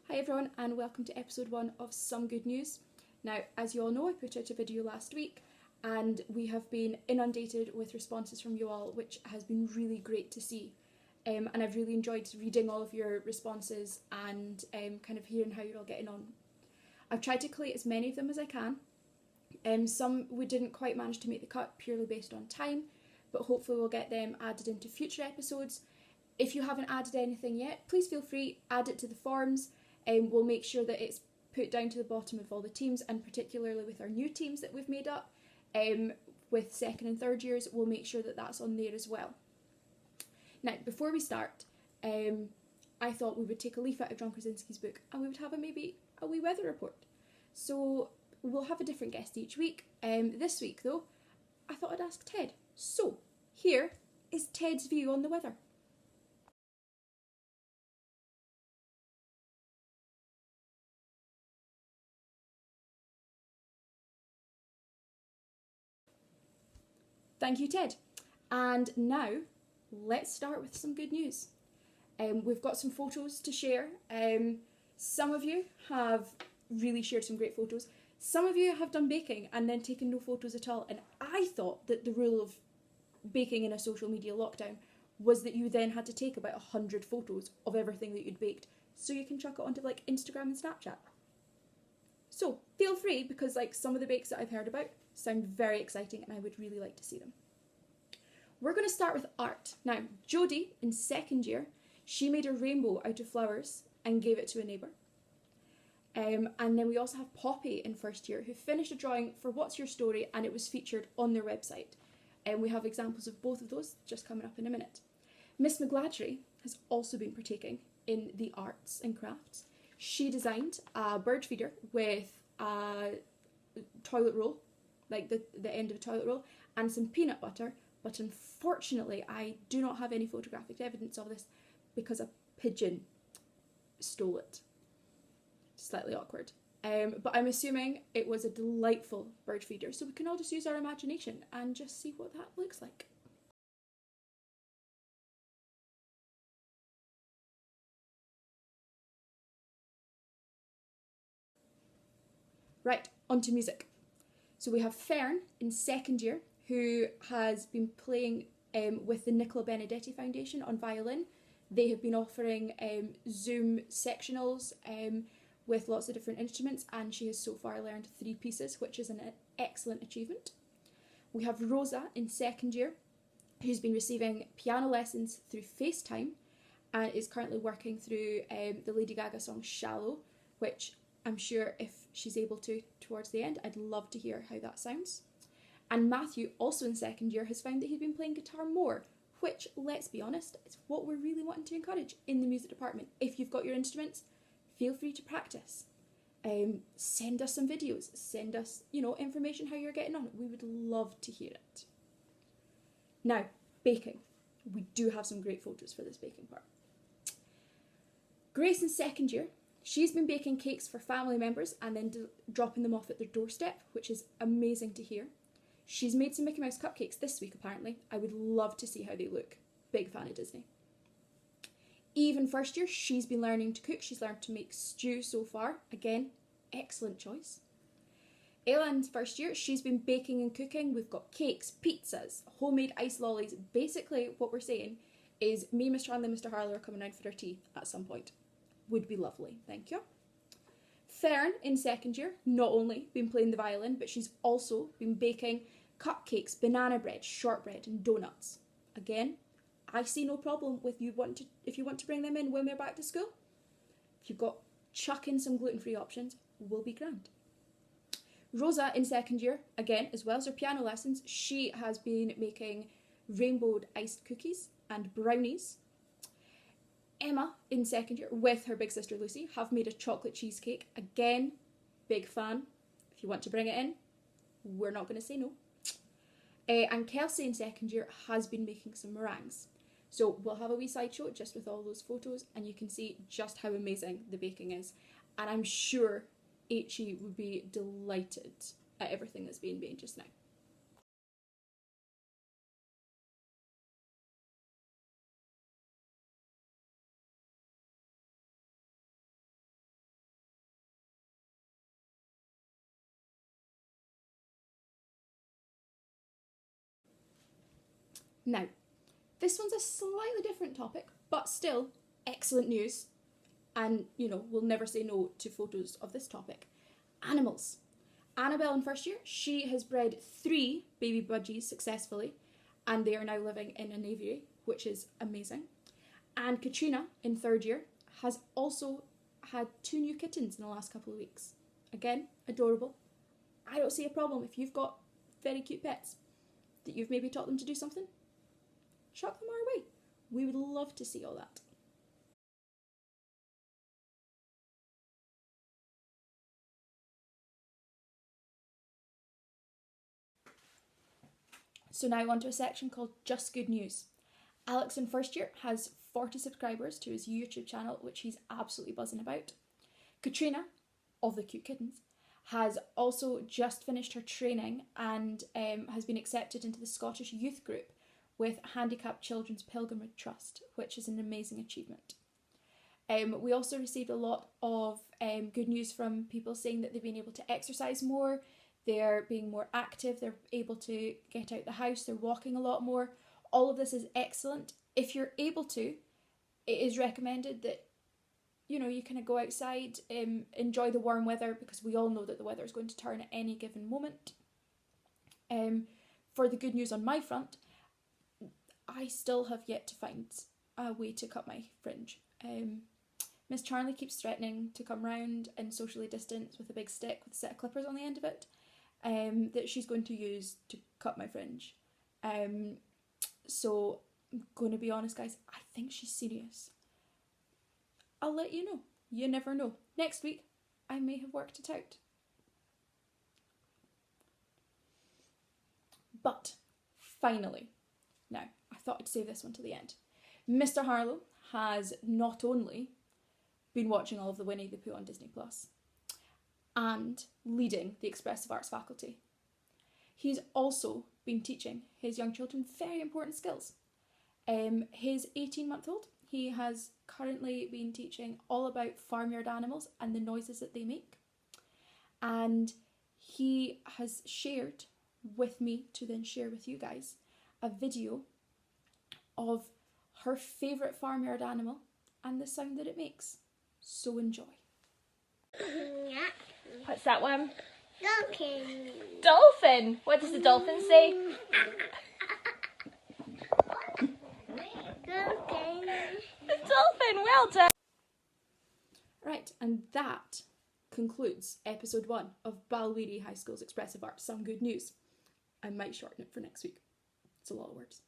Hi everyone and welcome to episode 1 of Some Good News. Now, as you all know, I put out a video last week and we have been inundated with responses from you all, which has been really great to see. And I've really enjoyed reading all of your responses and kind of hearing how you're all getting on. I've tried to collate as many of them as I can. Some we didn't quite manage to make the cut purely based on time, but hopefully we'll get them added into future episodes. If you haven't added anything yet, please feel free, add it to the forums. We'll make sure that it's put down to the bottom of all the teams, and particularly with our new teams that we've made up, with second and third years, we'll make sure that that's on there as well. Now, before we start, I thought we would take a leaf out of John Krasinski's book and we would have maybe a wee weather report. So we'll have a different guest each week. This week, though, I thought I'd ask Ted. So here is Ted's view on the weather. Thank you, Ted. And now, let's start with some good news. We've got some photos to share. Some of you have really shared some great photos. Some of you have done baking and then taken no photos at all. And I thought that the rule of baking in a social media lockdown was that you then had to take about 100 photos of everything that you'd baked so you can chuck it onto like Instagram and Snapchat. So feel free, because like some of the bakes that I've heard about sound very exciting and I would really like to see them. We're going to start with art. Now, Jodie in second year, she made a rainbow out of flowers and gave it to a neighbour. And then we also have Poppy in first year, who finished a drawing for What's Your Story, and it was featured on their website. And we have examples of both of those just coming up in a minute. Miss McGladry has also been partaking in the arts and crafts. She designed a bird feeder with a toilet roll, like the end of a toilet roll, and some peanut butter, but unfortunately I do not have any photographic evidence of this because a pigeon stole it. Slightly awkward. But I'm assuming it was a delightful bird feeder, so we can all just use our imagination and just see what that looks like. Right, on to music. So we have Fern in second year, who has been playing with the Nicola Benedetti Foundation on violin. They have been offering Zoom sectionals with lots of different instruments, and she has so far learned 3 pieces, which is an excellent achievement. We have Rosa in second year, who's been receiving piano lessons through FaceTime and is currently working through the Lady Gaga song Shallow, which I'm sure if she's able to towards the end, I'd love to hear how that sounds. And Matthew, also in second year, has found that he's been playing guitar more, which, let's be honest, is what we're really wanting to encourage in the music department. If you've got your instruments, feel free to practice. Send us some videos, send us, information how you're getting on. We would love to hear it. Now, baking. We do have some great photos for this baking part. Grace in second year, she's been baking cakes for family members and then dropping them off at their doorstep, which is amazing to hear. She's made some Mickey Mouse cupcakes this week, apparently. I would love to see how they look. Big fan of Disney. Eve in first year, she's been learning to cook. She's learned to make stew so far. Again, excellent choice. Ayla in first year, she's been baking and cooking. We've got cakes, pizzas, homemade ice lollies. Basically, what we're saying is me, Mr. Hanley, Mr. Harlow are coming round for our tea at some point. Would be lovely, thank you. Fern in second year, not only been playing the violin, but she's also been baking cupcakes, banana bread, shortbread and donuts. Again, I see no problem with if you want to bring them in when we're back to school. If you've got chuck in some gluten-free options, we'll be grand. Rosa in second year, again, as well as her piano lessons, she has been making rainbowed iced cookies and brownies. Emma in second year, with her big sister Lucy, have made a chocolate cheesecake. Again, big fan. If you want to bring it in, we're not going to say no. And Kelsey in second year has been making some meringues. So we'll have a wee slideshow just with all those photos and you can see just how amazing the baking is. And I'm sure HE would be delighted at everything that's being made just now. Now, this one's a slightly different topic, but still excellent news. And, we'll never say no to photos of this topic. Animals. Annabelle in first year, she has bred 3 baby budgies successfully, and they are now living in an aviary, which is amazing. And Katrina in third year has also had 2 new kittens in the last couple of weeks. Again, adorable. I don't see a problem if you've got very cute pets that you've maybe taught them to do something. Chuck them our way. We would love to see all that. So now on to a section called Just Good News. Alex in first year has 40 subscribers to his YouTube channel, which he's absolutely buzzing about. Katrina, of the cute kittens, has also just finished her training and has been accepted into the Scottish youth group with Handicapped Children's Pilgrimage Trust, which is an amazing achievement. We also received a lot of good news from people saying that they've been able to exercise more, they're being more active, they're able to get out the house, they're walking a lot more. All of this is excellent. If you're able to, it is recommended that you kind of go outside, enjoy the warm weather, because we all know that the weather is going to turn at any given moment. For the good news on my front, I still have yet to find a way to cut my fringe. Miss Charlie keeps threatening to come round and socially distance with a big stick with a set of clippers on the end of it, that she's going to use to cut my fringe. So I'm going to be honest, guys, I think she's serious. I'll let you know. You never know. Next week, I may have worked it out. But, finally, now, I thought I'd save this one to the end. Mr. Harlow has not only been watching all of the Winnie the Pooh on Disney Plus and leading the Expressive Arts faculty, he's also been teaching his young children very important skills. His 18-month-old, he has currently been teaching all about farmyard animals and the noises that they make. And he has shared with me to then share with you guys a video of her favourite farmyard animal and the sound that it makes. So enjoy. What's that one? Dolphin. Dolphin! What does the dolphin say? Dolphin. Dolphin, well done! Right, and that concludes episode 1 of Balwearie High School's Expressive Arts Some Good News. I might shorten it for next week. It's a lot of words.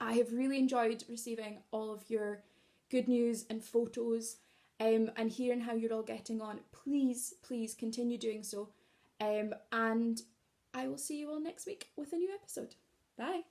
I have really enjoyed receiving all of your good news and photos, and hearing how you're all getting on. Please continue doing so. And I will see you all next week with a new episode. Bye.